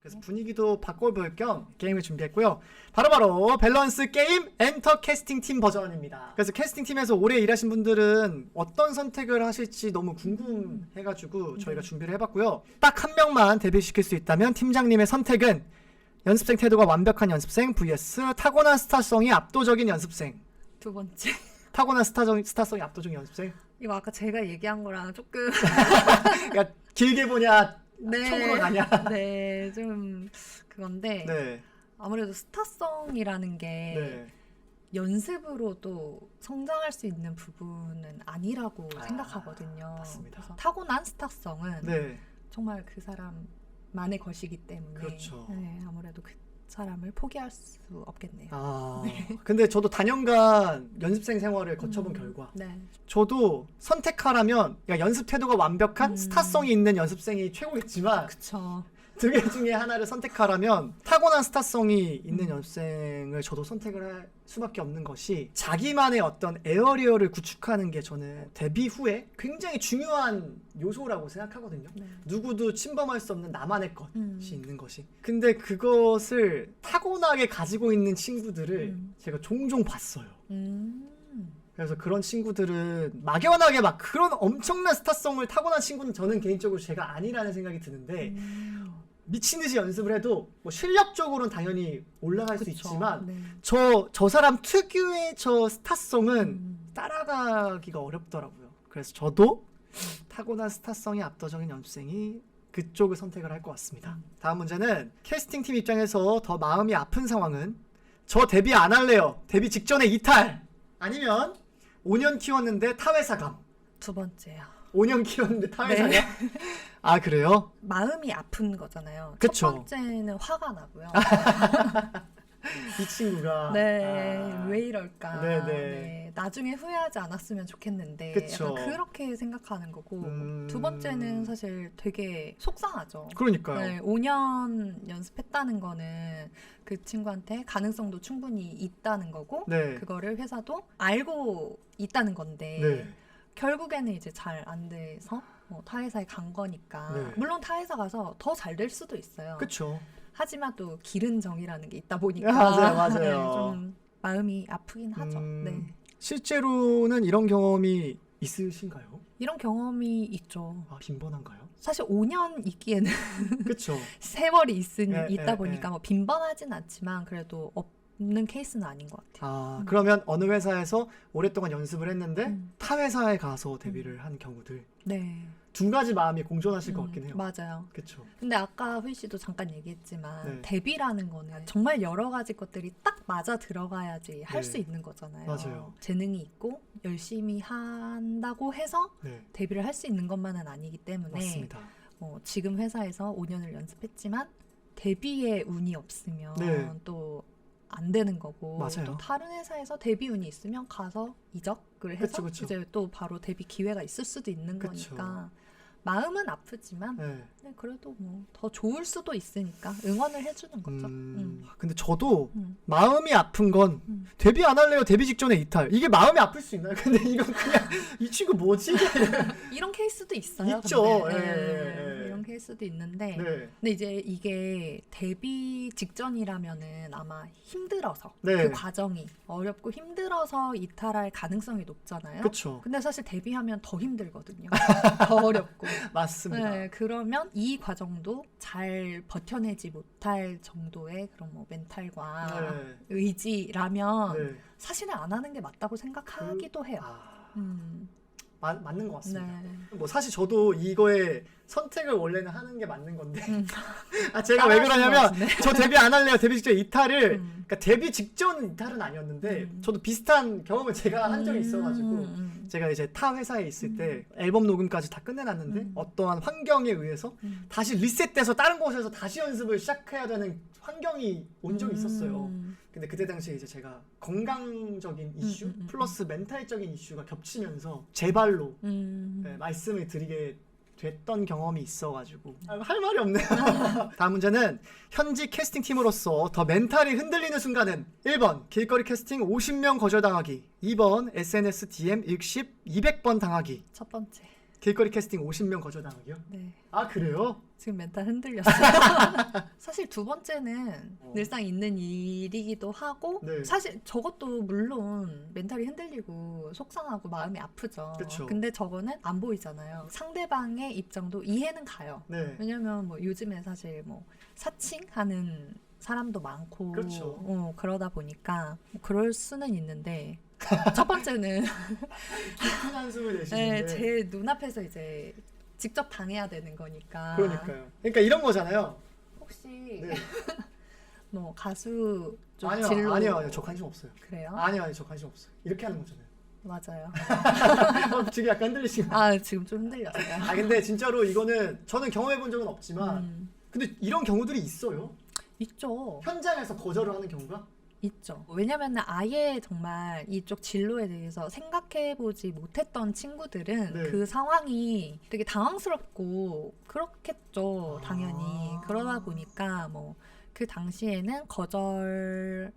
그래서 분위기도 바꿔볼 겸 게임을 준비했고요. 바로바로 밸런스 게임 엔터 캐스팅 팀 버전입니다. 그래서 캐스팅 팀에서 오래 일하신 분들은 어떤 선택을 하실지 너무 궁금해가지고 저희가 준비를 해봤고요. 딱 한 명만 데뷔시킬 수 있다면 팀장님의 선택은 연습생 태도가 완벽한 연습생 vs 타고난 스타성이 압도적인 연습생. 두 번째. 타고난 스타성이 압도적인 연습생. 이거 아까 제가 얘기한 거랑 조금 그러니까 길게 보냐 네. 총으로 가냐. 네, 좀 그건데 네. 아무래도 스타성이라는 게 네. 연습으로도 성장할 수 있는 부분은 아니라고 생각하거든요. 맞습니다. 그래서 타고난 스타성은 네. 정말 그 사람만의 것이기 때문에 그렇죠. 네, 아무래도 그 사람을 포기할 수 없겠네요. 근데 저도 다년간 연습생 생활을 거쳐본 결과 네. 저도 선택하라면 그러니까 연습 태도가 완벽한 스타성이 있는 연습생이 최고겠지만 그쵸. 두 개 중에 하나를 선택하라면 타고난 스타성이 있는 연습생을 저도 선택을 할 수밖에 없는 것이 자기만의 어떤 에어리어를 구축하는 게 저는 데뷔 후에 굉장히 중요한 요소라고 생각하거든요. 네. 누구도 침범할 수 없는 나만의 것이 있는 것이. 근데 그것을 타고나게 가지고 있는 친구들을 제가 종종 봤어요. 그래서 그런 친구들은 막연하게 막 그런 엄청난 스타성을 타고난 친구는 저는 개인적으로 제가 아니라는 생각이 드는데 미친 듯이 연습을 해도 뭐 실력적으로는 당연히 올라갈 수 있지만 네. 저 사람 특유의 저 스타성은 따라가기가 어렵더라고요. 그래서 저도 타고난 스타성이 압도적인 연습생이 그쪽을 선택을 할 것 같습니다. 다음 문제는 캐스팅팀 입장에서 더 마음이 아픈 상황은 저 데뷔 안 할래요. 데뷔 직전에 이탈. 아니면 5년 키웠는데 타회사 감. 두 번째요. 5년 키웠는데 타회사야? 네. 아 그래요? 마음이 아픈 거잖아요. 그쵸. 첫 번째는 화가 나고요. 이 친구가 네, 왜 이럴까. 네네. 네, 나중에 후회하지 않았으면 좋겠는데 그쵸. 약간 그렇게 생각하는 거고 두 번째는 사실 되게 속상하죠. 그러니까요. 네, 5년 연습했다는 거는 그 친구한테 가능성도 충분히 있다는 거고 네. 그거를 회사도 알고 있다는 건데 네. 결국에는 이제 잘 안 돼서 뭐 타회사에 간 거니까 네. 물론 타회사 가서 더 잘 될 수도 있어요. 그쵸. 하지만 또 기른 정이라는 게 있다 보니까 맞아요. 네, 좀 마음이 아프긴 하죠. 네. 실제로는 이런 경험이 있으신가요? 이런 경험이 있죠. 아, 빈번한가요? 사실 5년 있기에는 그쵸. 세월이 네, 있다 네, 보니까 네. 뭐 빈번하진 않지만 그래도 없는 케이스는 아닌 것 같아요. 아, 그러면 어느 회사에서 오랫동안 연습을 했는데 타 회사에 가서 데뷔를 한 경우들 네. 두 가지 마음이 공존하실 것 같긴 해요. 맞아요. 그쵸. 근데 아까 후이 씨도 잠깐 얘기했지만 네. 데뷔라는 거는 정말 여러 가지 것들이 딱 맞아 들어가야지 할 네. 수 있는 거잖아요. 맞아요. 재능이 있고 열심히 한다고 해서 네. 데뷔를 할 수 있는 것만은 아니기 때문에 맞습니다. 지금 회사에서 5년을 연습했지만 데뷔에 운이 없으면 네. 또 안 되는 거고 맞아요. 또 다른 회사에서 데뷔 운이 있으면 가서 이적을 해서 그쵸. 이제 또 바로 데뷔 기회가 있을 수도 있는 그쵸. 거니까 마음은 아프지만 네. 네, 그래도 뭐 더 좋을 수도 있으니까 응원을 해주는 거죠. 근데 저도 음. 마음이 아픈 건 데뷔 안 할래요. 데뷔 직전에 이탈. 이게 마음이 아플 수 있나요? 근데 이건 그냥 이 친구 뭐지? 이런 케이스도 있어요. 있죠. 근데. 예. 이런 케이스도 있는데 네. 근데 이제 이게 데뷔 직전이라면은 아마 힘들어서 네. 그 과정이 어렵고 힘들어서 이탈할 가능성이 높잖아요. 그쵸. 근데 사실 데뷔하면 더 힘들거든요. 더 어렵고. 맞습니다. 네, 그러면 이 과정도 잘 버텨내지 못할 정도의 그런 뭐 멘탈과 네. 의지라면 네. 사실은 안 하는 게 맞다고 생각하기도 해요. 맞는 것 같습니다. 네. 뭐 사실 저도 이거에 선택을 원래는 하는 게 맞는 건데 제가 왜 따라하신 그러냐면 것 같은데. 저 데뷔 안 할래요. 데뷔 직전 이탈을 그러니까 데뷔 직전 이탈은 아니었는데 저도 비슷한 경험을 제가 한 적이 있어가지고 제가 이제 타 회사에 있을 때 앨범 녹음까지 다 끝내놨는데 어떠한 환경에 의해서 다시 리셋돼서 다른 곳에서 다시 연습을 시작해야 되는 환경이 온 적이 있었어요. 근데 그때 당시에 이제 제가 건강적인 이슈 플러스 멘탈적인 이슈가 겹치면서 제 발로 네, 말씀을 드리게 됐던 경험이 있어가지고 할 말이 없네요. 다음 문제는 현지 캐스팅팀으로서 더 멘탈이 흔들리는 순간은 1번 길거리 캐스팅 50명 거절당하기 2번 SNS DM 읽씹 200번 당하기 첫 번째. 길거리 캐스팅 50명 거절당하기요? 네. 아 그래요? 지금 멘탈 흔들렸어요. 사실 두 번째는 늘상 있는 일이기도 하고 네. 사실 저것도 물론 멘탈이 흔들리고 속상하고 마음이 아프죠. 그쵸. 근데 저거는 안 보이잖아요. 상대방의 입장도 이해는 가요. 네. 왜냐면 뭐 요즘에 사실 뭐 사칭하는 사람도 많고 그렇죠. 그러다 보니까 뭐 그럴 수는 있는데 첫 번째는 깊은 한숨을 내쉬는데 네, 제 눈앞에서 이제 직접 당해야 되는 거니까. 그러니까요. 그러니까 이런 거잖아요. 혹시 네. 뭐 가수 쪽 아니요, 진로 아니요, 저 관심 없어요. 그래요? 아니요, 저 관심 없어요. 이렇게 하는 거잖아요. 맞아요. 지금 약간 흔들리신 거. 아 지금 좀 흔들렸어요. 아 근데 진짜로 이거는 저는 경험해 본 적은 없지만 근데 이런 경우들이 있어요. 있죠. 현장에서 거절을 하는 경우가? 있죠. 왜냐면은 아예 정말 이쪽 진로에 대해서 생각해보지 못했던 친구들은 네. 그 상황이 되게 당황스럽고 그렇겠죠. 아. 당연히. 그러다 보니까 뭐 그 당시에는 거절하는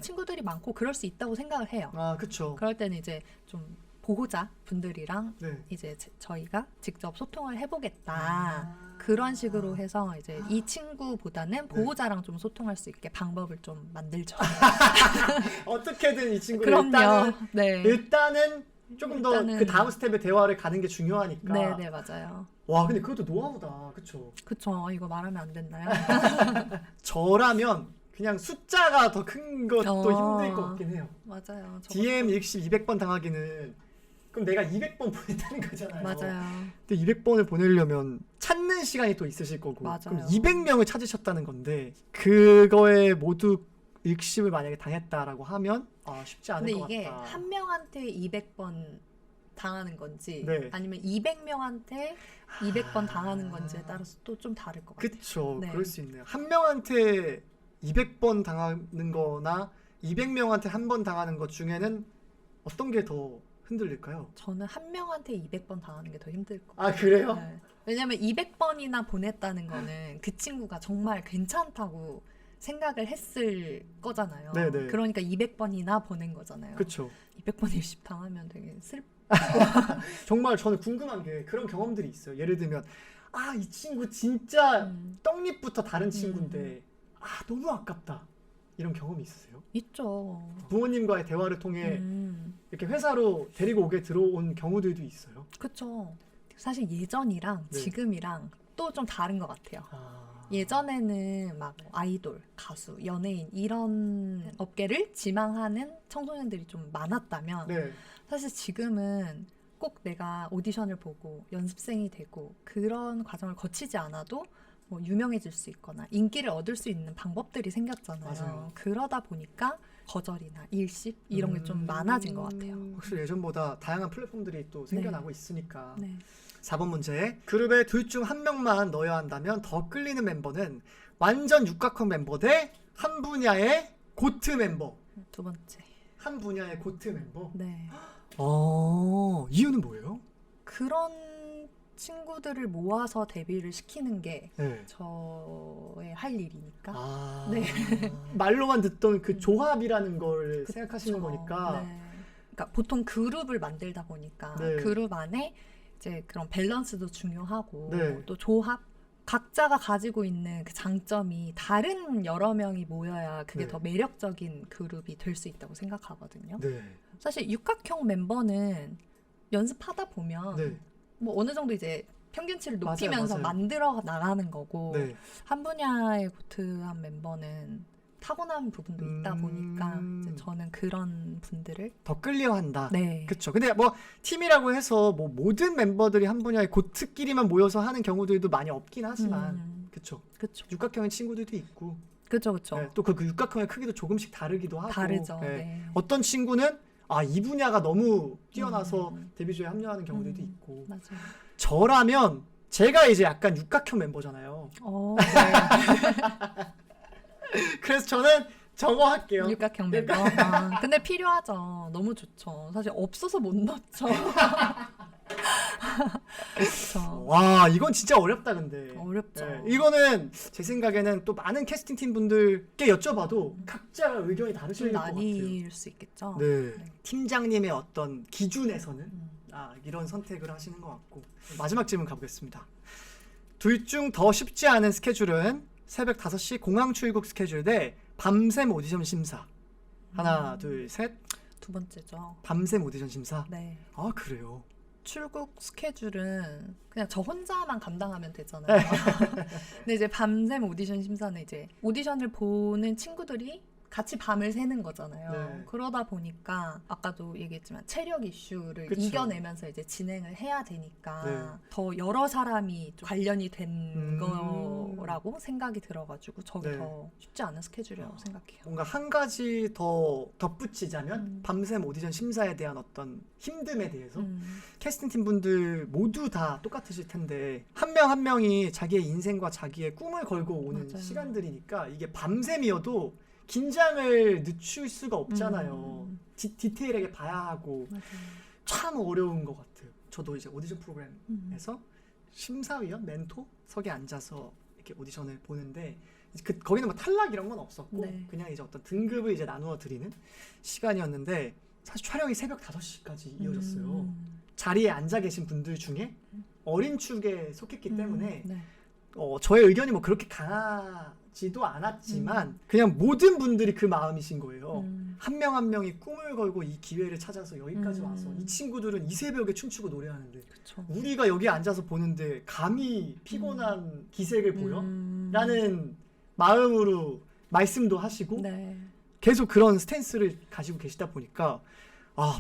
친구들이 많고 그럴 수 있다고 생각을 해요. 아 그쵸. 그럴 때는 이제 좀 보호자 분들이랑 네. 이제 저희가 직접 소통을 해보겠다. 아. 그런 식으로 해서 이제 이 친구보다는 보호자랑 좀 소통할 수 있게 방법을 좀 만들죠. 어떻게든 이 친구를 그럼요. 네. 일단은 조금 더 그 일단은- 다음 스텝의 대화를 가는 게 중요하니까. 네, 네, 맞아요. 와 근데 그것도 노하우다. 그쵸. 그쵸. 이거 말하면 안 됐나요? 저라면 그냥 숫자가 더 큰 것도 힘들 것 같긴 해요. 맞아요. DM 읽시 200번 당하기는 그럼 내가 200번 보냈다는 거잖아요. 맞아요. 근데 200번을 보내려면 찾는 시간이 또 있으실 거고 맞아요. 그럼 200명을 찾으셨다는 건데 그거에 모두 읽심을 만약에 당했다라고 하면 쉽지 않을 근데 것 이게 같다. 한 명한테 200번 당하는 건지 네. 아니면 200명한테 200번 당하는 건지에 따라서 또 좀 다를 것 같아요. 그쵸. 네. 그럴 수 있네요. 한 명한테 200번 당하는 거나 200명한테 한 번 당하는 것 중에는 어떤 게 더 흔들릴까요? 저는 한 명한테 200번 당하는 게 더 힘들 것 아 그래요? 같아요. 네. 왜냐면 200번이나 보냈다는 거는 그 친구가 정말 괜찮다고 생각을 했을 거잖아요. 네네. 그러니까 200번이나 보낸 거잖아요. 그쵸. 200번 일십 당하면 되게 정말 저는 궁금한 게 그런 경험들이 있어요. 예를 들면 이 친구 진짜 떡잎부터 다른 친구인데 너무 아깝다. 이런 경험이 있으세요? 있죠. 부모님과의 대화를 통해 이렇게 회사로 데리고 오게 들어온 경우들도 있어요. 그쵸. 사실 예전이랑 네. 지금이랑 또 좀 다른 것 같아요. 예전에는 막 아이돌, 가수, 연예인 이런 업계를 지망하는 청소년들이 좀 많았다면 네. 사실 지금은 꼭 내가 오디션을 보고 연습생이 되고 그런 과정을 거치지 않아도 뭐 유명해질 수 있거나 인기를 얻을 수 있는 방법들이 생겼잖아요. 맞아요. 그러다 보니까 거절이나 일십 이런 게 좀 많아진 것 같아요. 확실히 예전보다 다양한 플랫폼들이 또 생겨나고 있으니까. 네. 4번 문제. 그룹에 둘 중 한 명만 넣어야 한다면 더 끌리는 멤버는 완전 육각형 멤버 대 한 분야의 고트 멤버. 두 번째. 한 분야의 고트 멤버. 네. 이유는 뭐예요? 그런 친구들을 모아서 데뷔를 시키는 게 네. 저의 할 일이니까. 네. 말로만 듣던 그 조합이라는 걸 그쵸. 생각하시는 거니까. 네. 그러니까 보통 그룹을 만들다 보니까 네. 그룹 안에 이제 그런 밸런스도 중요하고 네. 또 조합 각자가 가지고 있는 그 장점이 다른 여러 명이 모여야 그게 네. 더 매력적인 그룹이 될 수 있다고 생각하거든요. 네. 사실 육각형 멤버는 연습하다 보면 네. 뭐 어느 정도 이제 평균치를 맞아요, 높이면서 맞아요. 만들어 나가는 거고 네. 한 분야의 고트한 멤버는 타고난 부분도 있다 보니까 이제 저는 그런 분들을 더 끌려한다. 네. 그렇죠. 근데 뭐 팀이라고 해서 뭐 모든 멤버들이 한 분야의 고트끼리만 모여서 하는 경우들도 많이 없긴 하지만 그렇죠. 그렇죠. 육각형의 친구들도 있고 그렇죠. 그렇죠. 네, 또 그 육각형의 크기도 조금씩 다르기도 하고 다르죠. 네. 네. 어떤 친구는 이 분야가 너무 뛰어나서 데뷔조에 합류하는 경우들도 있고 맞아요. 저라면 제가 이제 약간 육각형 멤버잖아요. 네. 그래서 저는 저거 할게요. 육각형 멤버. 근데 필요하죠. 너무 좋죠. 사실 없어서 못 넣죠. 그렇죠. 와 이건 진짜 어렵다 근데. 어렵죠. 네, 이거는 제 생각에는 또 많은 캐스팅 팀 분들께 여쭤봐도 각자 의견이 다르실 좀 것 같아요. 나뉠 수 있겠죠. 네. 팀장님의 어떤 기준에서는 이런 선택을 하시는 것 같고. 마지막 질문 가보겠습니다. 둘 중 더 쉽지 않은 스케줄은 새벽 5시 공항 출국 스케줄 대 밤샘 오디션 심사. 하나, 둘, 셋. 두 번째죠. 밤샘 오디션 심사. 네. 아, 그래요. 출국 스케줄은 그냥 저 혼자만 감당하면 되잖아요. 근데 이제 밤샘 오디션 심사는 이제 오디션을 보는 친구들이 같이 밤을 새는 거잖아요. 네. 그러다 보니까 아까도 얘기했지만 체력 이슈를 그쵸. 이겨내면서 이제 진행을 해야 되니까 네. 더 여러 사람이 좀 관련이 된 음. 거라고 생각이 들어가지고 저게 네. 더 쉽지 않은 스케줄이라고 생각해요. 뭔가 한 가지 더 덧붙이자면 밤샘 오디션 심사에 대한 어떤 힘듦에 대해서 캐스팅팀 분들 모두 다 똑같으실 텐데 한 명 한 명이 자기의 인생과 자기의 꿈을 걸고 오는 맞아요. 시간들이니까 이게 밤샘이어도 긴장을 늦출 수가 없잖아요. 디테일하게 봐야 하고 맞아요. 참 어려운 것 같아요. 저도 이제 오디션 프로그램에서 심사위원, 멘토석에 앉아서 이렇게 오디션을 보는데 거기는 뭐 탈락 이런 건 없었고 네. 그냥 이제 어떤 등급을 이제 나누어 드리는 시간이었는데 사실 촬영이 새벽 5시까지 이어졌어요. 자리에 앉아 계신 분들 중에 어린 축에 속했기 때문에 네. 저의 의견이 뭐 그렇게 강하지도 않았지만 그냥 모든 분들이 그 마음이신 거예요. 한 명 한 명이 꿈을 걸고 이 기회를 찾아서 여기까지 와서 이 친구들은 이 새벽에 춤추고 노래하는데 그쵸. 우리가 여기 앉아서 보는데 감히 피곤한 기색을 보여? 라는 마음으로 말씀도 하시고 네. 계속 그런 스탠스를 가지고 계시다 보니까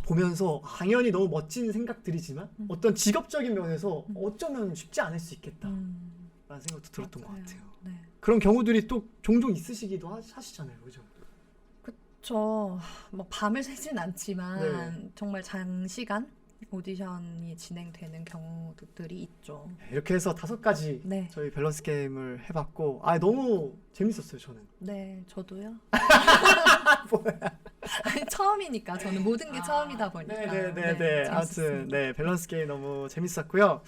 보면서 당연히 너무 멋진 생각들이지만 어떤 직업적인 면에서 어쩌면 쉽지 않을 수 있겠다 라는 생각도 들었던 맞아요. 것 같아요. 네. 그런 경우들이 또 종종 있으시기도 하시잖아요. 그죠? 저 뭐 밤을 새진 않지만 네. 정말 장시간 오디션이 진행되는 경우들이 있죠. 이렇게 해서 5가지 네. 저희 밸런스 게임을 해봤고 너무 재밌었어요. 저는. 네, 저도요. 아니, 처음이니까 저는 모든 게 처음이다 보니까. 네네네네. 아무튼 재밌었습니다. 밸런스 게임 너무 재밌었고요.